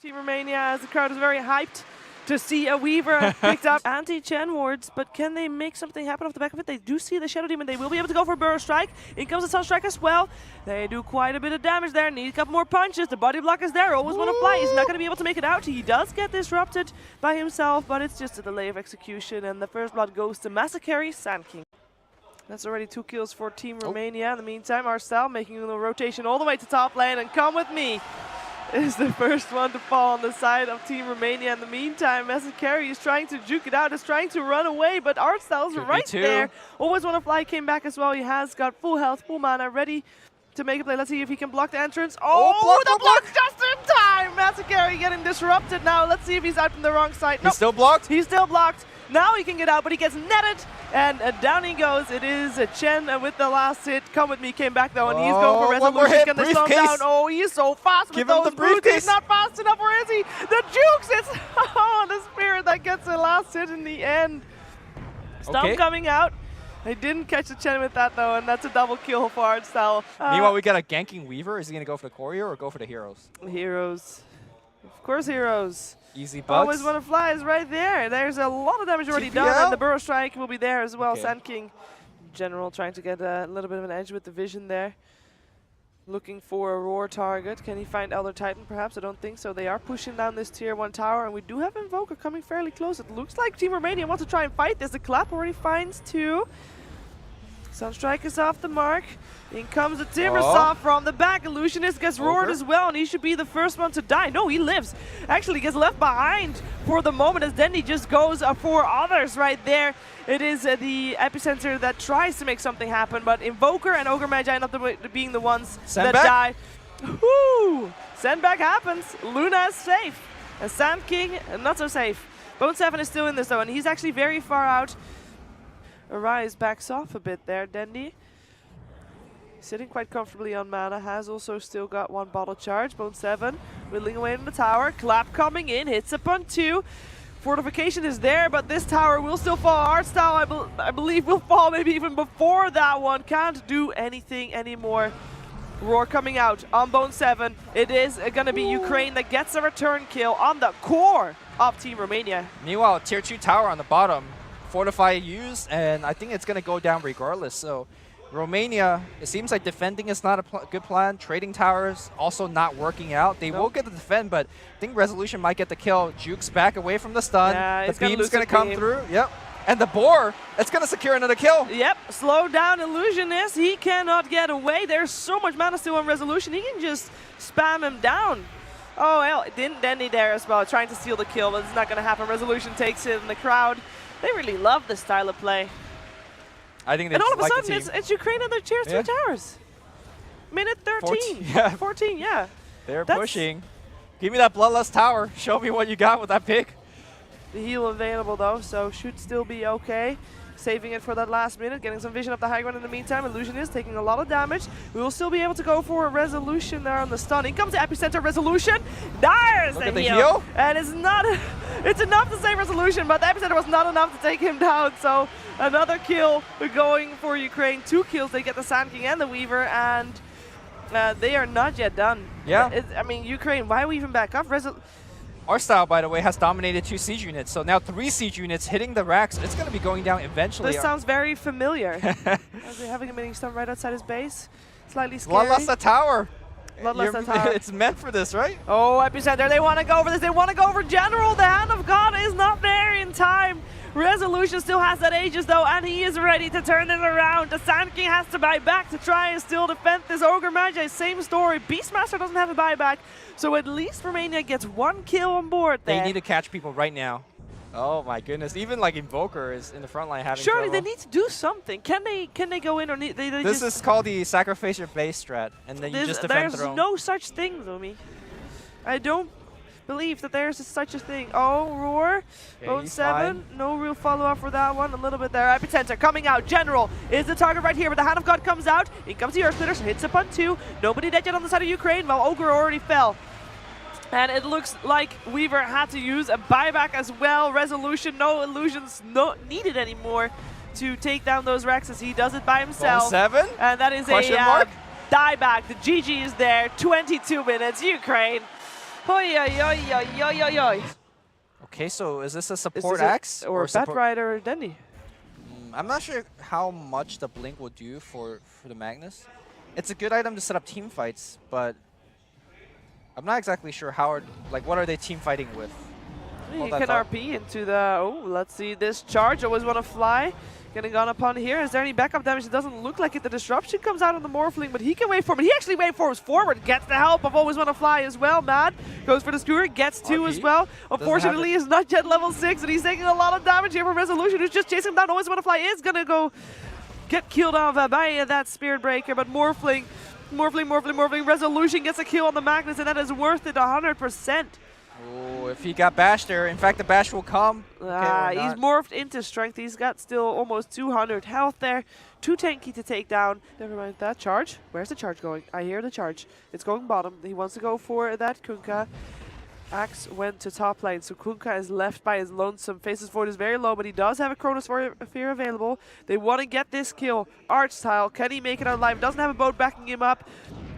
Team Romania, as the crowd is very hyped to see a Weaver picked up anti-Chen wards, but can they make something happen off the back of it? They do see the Shadow Demon. They will be able to go for a Burrow Strike. In comes the Sun Strike as well. They do quite a bit of damage there. Need a couple more punches. The body block is there. Always want to fly. He's not going to be able to make it out. He does get disrupted by himself, but it's just a delay of execution. And the first blood goes to Massacre Sand King. That's already 2 kills for Team Romania. In the meantime, Arcel making a little rotation all the way to top lane. And come with me is the first one to fall on the side of Team Romania. In the meantime, Massacre is trying to juke it out, is trying to run away, but Arcel's right there. Always want to fly, came back as well. He has got full health, full mana, ready to make a play. Let's see if he can block the entrance. Oh, the block just in time! Massacre getting disrupted now. Let's see if he's out from the wrong side. He's still blocked? He's still blocked. Now he can get out, but he gets netted, and down he goes. It is Chen with the last hit. Come with me, came back though, and he's going for resolution. Can they slow him down? Oh, he's so fast with those boots. He's not fast enough. Where is he? The jukes! It's the Spirit that gets the last hit in the end. Stomp coming out. They didn't catch the Chen with that though, and that's a double kill for Arcel. Meanwhile, we got a ganking Weaver. Is he going to go for the courier or go for the heroes? Heroes. Of course, heroes. Easy bugs. Always want to fly is right there. There's a lot of damage already done, and the Burrow Strike will be there as well. Sand King, in general, trying to get a little bit of an edge with the vision there. Looking for a Roar target. Can he find Elder Titan perhaps? I don't think so. They are pushing down this tier 1 tower, and we do have Invoker coming fairly close. It looks like Team Romania wants to try and fight this. The Clap already finds 2. Sunstrike is off the mark. In comes the Timbersaw from the back. Illusionist gets roared as well, and he should be the first one to die. No, he lives. Actually gets left behind for the moment, as Dendy just goes for others right there. It is the Epicenter that tries to make something happen, but Invoker and Ogre Magi end up being the ones that die. Woo! Sendback happens. Luna is safe. And Sand King, not so safe. Bone 7 is still in this though, and he's actually very far out. Arise backs off a bit there, Dendy. Sitting quite comfortably on mana, has also still got 1 bottle charge. Bone 7 whittling away in the tower. Clap coming in, hits upon 2. Fortification is there, but this tower will still fall. Arcel, I believe, will fall maybe even before that one. Can't do anything anymore. Roar coming out on Bone 7. It is going to be Ukraine that gets a return kill on the core of Team Romania. Meanwhile, tier 2 tower on the bottom. Fortify used, and I think it's going to go down regardless. So Romania, it seems like defending is not a good plan. Trading towers also not working out. They will get the defend, but I think Resolution might get the kill. Juke's back away from the stun. The beam's going to come through. Yep. And the Boar, it's going to secure another kill. Yep. Slow down Illusionist. He cannot get away. There's so much mana still on Resolution. He can just spam him down. Oh, well, didn't Dendy there as well, trying to steal the kill, but it's not going to happen. Resolution takes it in the crowd. They really love this style of play. I think they and all of a sudden, it's Ukraine and their tier 2 towers. Minute 13. 14, yeah. They're pushing. Give me that Bloodlust tower. Show me what you got with that pick. The heal available though, so should still be okay. Saving it for that last minute, getting some vision up the high ground in the meantime. Illusionist taking a lot of damage. We will still be able to go for a Resolution there on the stun. In comes the Epicenter Resolution. There's the heal. And it's not, it's enough to save Resolution, but the Epicenter was not enough to take him down. So another kill going for Ukraine. 2 kills, they get the Sand King and the Weaver, and they are not yet done. Yeah. I mean, Ukraine, why are we even back up? Our style, by the way, has dominated 2 siege units, so now 3 siege units hitting the racks. It's going to be going down eventually. This sounds very familiar. As we having a mini stun right outside his base. Slightly scary. Bloodlust the tower. Bloodlust the tower. It's meant for this, right? Oh, Epicenter, they want to go for this. They want to go for General. The Hand of God is not there in time. Resolution still has that Aegis though, and he is ready to turn it around. The Sand King has to buy back to try and still defend this. Ogre Magi, same story. Beastmaster doesn't have a buyback, so at least Romania gets 1 kill on board there. They need to catch people right now. Oh my goodness, even like Invoker is in the front line having Surely trouble. They need to do something. Can they go in or they this is called the sacrifice your base strat, and then you just defend throne. There's no such thing, Lumi. I don't believe that there's such a thing. Oh, Roar. Bone 7. No real follow-up for that one. A little bit there. Epicenter coming out. General is the target right here, but the Hand of God comes out. In comes the Earth Splitters. Hits upon 2. Nobody dead yet on the side of Ukraine, while Ogre already fell. And it looks like Weaver had to use a buyback as well. Resolution, no illusions needed anymore to take down those Rex, as he does it by himself. Bone 7? And that is a dieback. The GG is there. 22 minutes. Ukraine Oi, oi, oi, oi, oi, oi, oi. Okay, so is this a Is support this axe or support? Batrider or Denny? I'm not sure how much the Blink will do for the Magnus. It's a good item to set up team fights, but I'm not exactly sure how, like, what are they team fighting with? You can RP into the, oh, let's see this charge. Always want to fly. Getting gone upon here. Is there any backup damage? It doesn't look like it. The disruption comes out on the Morphling, but he can wait for him. He actually waveforms forward. Gets the help of Always Want to Fly as well. Mad goes for the skewer. Gets two as well. Unfortunately, he's not yet level 6, and he's taking a lot of damage here from Resolution, who's just chasing him down. Always Want to Fly is going to go get killed off by that Spirit Breaker, but Morphling, Resolution gets a kill on the Magnus, and that is worth it 100%. Oh, if he got bashed there, in fact, the bash will come. Okay, he's morphed into strength. He's got still almost 200 health there. Too tanky to take down. Never mind that charge. Where's the charge going? I hear the charge. It's going bottom. He wants to go for that Kunkka. Axe went to top lane, so Kunkka is left by his lonesome. Faces Void is very low, but he does have a Chronosphere available. They want to get this kill. Arch style. Can he make it out alive? Doesn't have a boat backing him up.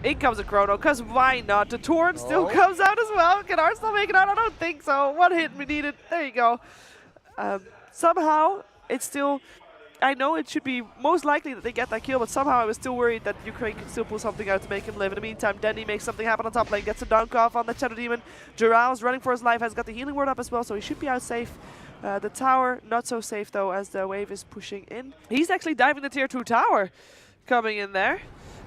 In comes a Chrono, because why not? The Torrent still comes out as well. Can Art still make it out? I don't think so. One hit we needed. There you go. Somehow, it's still... I know it should be most likely that they get that kill, but somehow I was still worried that Ukraine could still pull something out to make him live. In the meantime, Denny makes something happen on top lane, gets a dunk off on the Shadow Demon. Jirao's running for his life, has got the healing word up as well, so he should be out safe. The tower, not so safe though, as the wave is pushing in. He's actually diving the tier 2 tower coming in there.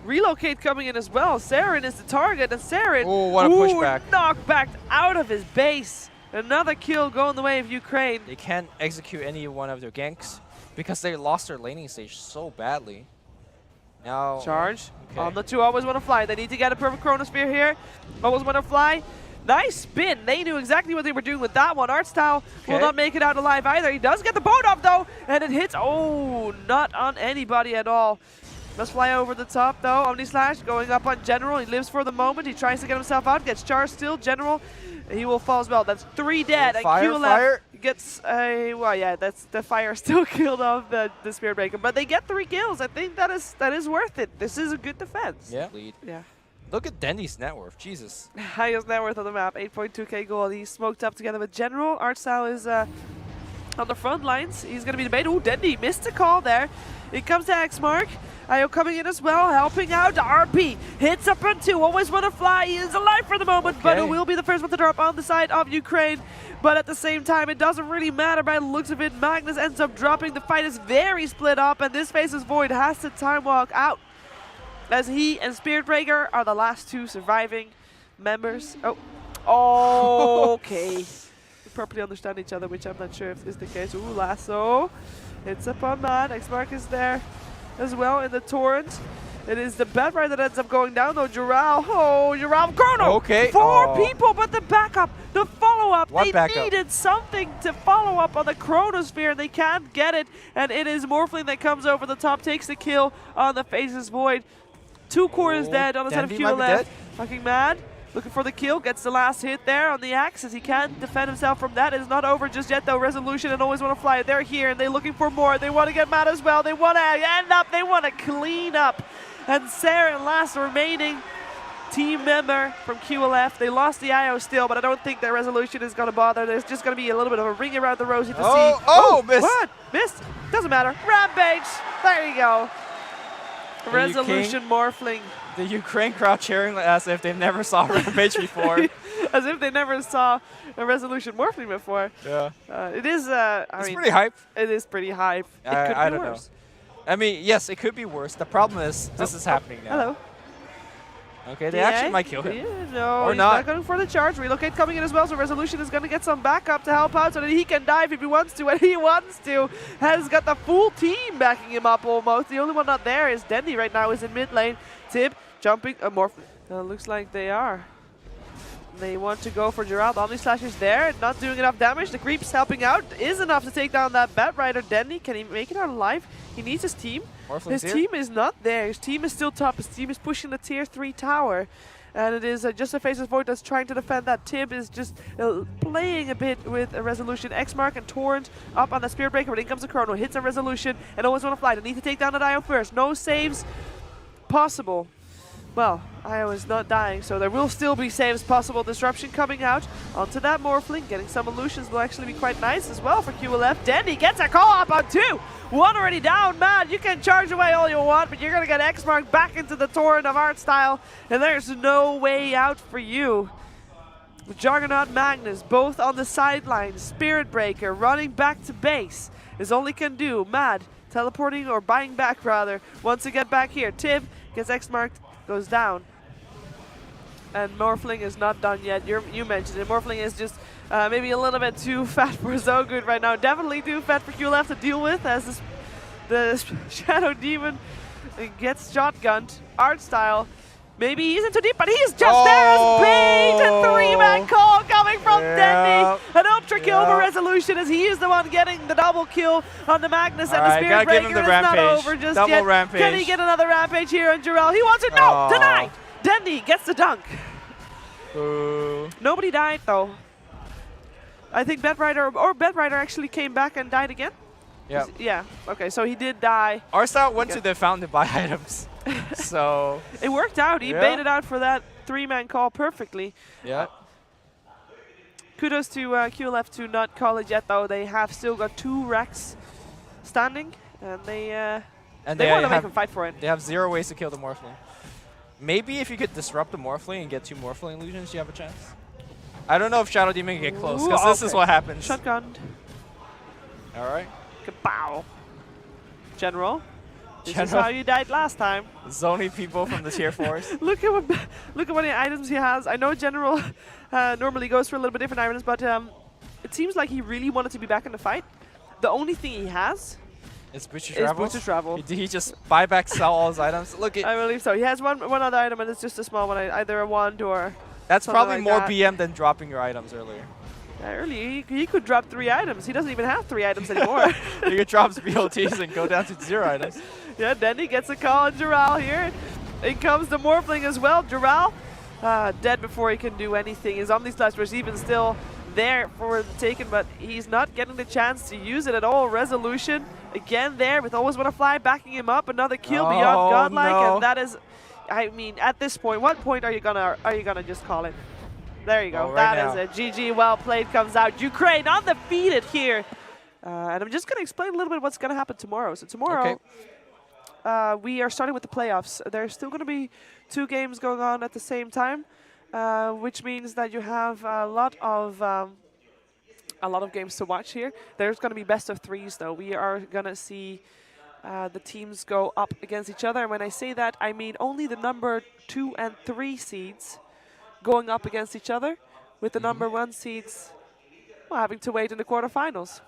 Relocate coming in as well. Saren is the target, and Saren what a pushback. Knocked back out of his base. Another kill going the way of Ukraine. They can't execute any one of their ganks because they lost their laning stage so badly. Now charge on the 2 Always Want to Fly. They need to get a perfect Chronosphere here. Always Want to Fly. Nice spin. They knew exactly what they were doing with that one. Artstyle will not make it out alive either. He does get the boat up though, and it hits. Oh, not on anybody at all. Must fly over the top though. Omni Slash going up on General. He lives for the moment. He tries to get himself out. Gets charged still. General, he will fall as well. That's 3 dead. And Fire. Gets a, well, yeah, that's the fire still killed off the Spirit Breaker. But they get 3 kills. I think that is worth it. This is a good defense. Yeah. Yeah. Look at Denny's net worth. Jesus. Highest net worth on the map. 8.2k gold. He's smoked up together with General. Artstyle is on the front lines. He's going to be the bait. Ooh, Denny missed a call there. It comes to Xmark. Io coming in as well, helping out. RP hits up on 2. Always Want to Fly. He is alive for the moment, but it will be the first one to drop on the side of Ukraine. But at the same time, it doesn't really matter by the looks of it. Magnus ends up dropping. The fight is very split up, and this Faces Void has to time walk out, as he and Spirit Breaker are the last 2 surviving members. Oh, okay. We properly understand each other, which I'm not sure if is the case. Ooh, lasso. It's up on Mad. Xmark is there as well in the Torrent. It is the Batrider that ends up going down though. Jirao. Oh, Jirao. Chrono. Okay. 4 people, but the backup, the follow-up. What they backup? Needed something to follow up on the Chronosphere, and they can't get it. And it is Morphling that comes over the top, takes the kill on the Faces Void. 2 cores dead on the side of QLF. Fucking Mad. Looking for the kill, gets the last hit there on the axe as he can't defend himself from that. It is not over just yet though. Resolution and Always Want to Fly. They're here and they're looking for more. They want to get Mad as well. They want to end up, they want to clean up. And Saren, last remaining team member from QLF. They lost the IO still, but I don't think their Resolution is going to bother. There's just going to be a little bit of a ring around the rosy to see. Missed. What? Missed? Doesn't matter. Rampage. There you go. Resolution Morphling. The Ukraine crowd cheering as if they never saw Rampage before. As if they never saw a Resolution Morphling before. Yeah. It is, it's pretty hype. It is pretty hype. It could I be don't worse. know. I mean, yes, it could be worse. The problem is this is happening now. Hello. Okay, they actually might kill him. Yeah, no, or he's not. not going for the charge. Relocate coming in as well, so Resolution is going to get some backup to help out so that he can dive if he wants to. And he wants to. Has got the full team backing him up almost. The only one not there is Dendy right now, is in mid lane. Tib jumping. Looks like they are. They want to go for Gerald. Omni Slash is there, not doing enough damage. The creeps helping out is enough to take down that Batrider. Dendy, can he make it out alive? He needs his team. His team is not there. His team is still top. His team is pushing the tier 3 tower. And it is just a Faces Void that's trying to defend that. Tib is just playing a bit with a Resolution. Xmark and Torrent up on the Spirit Breaker, but in comes a Chrono. Hits a Resolution and Always Want to Fly. They need to take down that IO first. No saves possible. Well, Io is not dying, so there will still be saves possible. Disruption coming out onto that Morphling. Getting some illusions will actually be quite nice as well for QLF. Denny gets a call up on 2. 1 already down, man. You can charge away all you want, but you're going to get X-Marked back into the torrent of art style, and there's no way out for you. Juggernaut Magnus, both on the sidelines. Spirit Breaker running back to base is all he can do. Mad teleporting or buying back rather. Wants to get back here. Tib gets X-Marked, goes down. And Morphling is not done yet. You mentioned it. Morphling is just maybe a little bit too fat for Zogood right now. Definitely too fat for QLF to deal with as the Shadow Demon gets shotgunned. Art style. Maybe he's in too deep, but he's just there as bait! A 3-man call coming from Denny. An ultra kill for Resolution as he is the one getting the double kill on the Magnus, and the Spirit Breaker is not over just yet. Rampage. Can he get another Rampage here on Jarrell? He wants it! No! Denied! Denny gets the dunk. Nobody died though. I think Bedrider actually came back and died again. Yeah. Yeah. Okay, so he did die. Arstyle went to the fountain to buy items. So it worked out. He baited out for that 3-man call perfectly. Yeah. Kudos to QLF to not call it yet, though. They have still got 2 racks standing, and they want to make them fight for it. They have 0 ways to kill the Morphling. Maybe if you could disrupt the Morphling and get 2 Morphling illusions, you have a chance. I don't know if Shadow Demon can get close, because this is what happens. Shotgunned. All right. Kapow. General. This is how you died last time. Zoning people from the tier 4s. Look at what items he has. I know General normally goes for a little bit different items, but it seems like he really wanted to be back in the fight. The only thing he has is Boots to Travel. Did he just buy back, sell all his items? Look at. I believe so. He has one other item, and it's just a small one, either a wand or. That's probably like more that. BM than dropping your items earlier. Earlier, he could drop 3 items. He doesn't even have 3 items anymore. He could drop BOTs and go down to 0 items. Yeah, Denny gets a call on Jarrell here. In comes the Morphling as well. Jarrell dead before he can do anything. His Omni Slash was even still there for the taken, but he's not getting the chance to use it at all. Resolution again there with Always Wanna Fly backing him up. Another kill beyond Godlike, and that is, I mean, at this point, what point are you gonna just call it? There you go. That is it. GG, well played comes out. Ukraine undefeated here. And I'm just going to explain a little bit what's going to happen tomorrow. So tomorrow, we are starting with the playoffs. There's still going to be 2 games going on at the same time, which means that you have a lot of games to watch here. There's going to be best of 3s, though. We are going to see the teams go up against each other. And when I say that, I mean only the number 2 and 3 seeds going up against each other, with the number 1 seeds having to wait in the quarterfinals.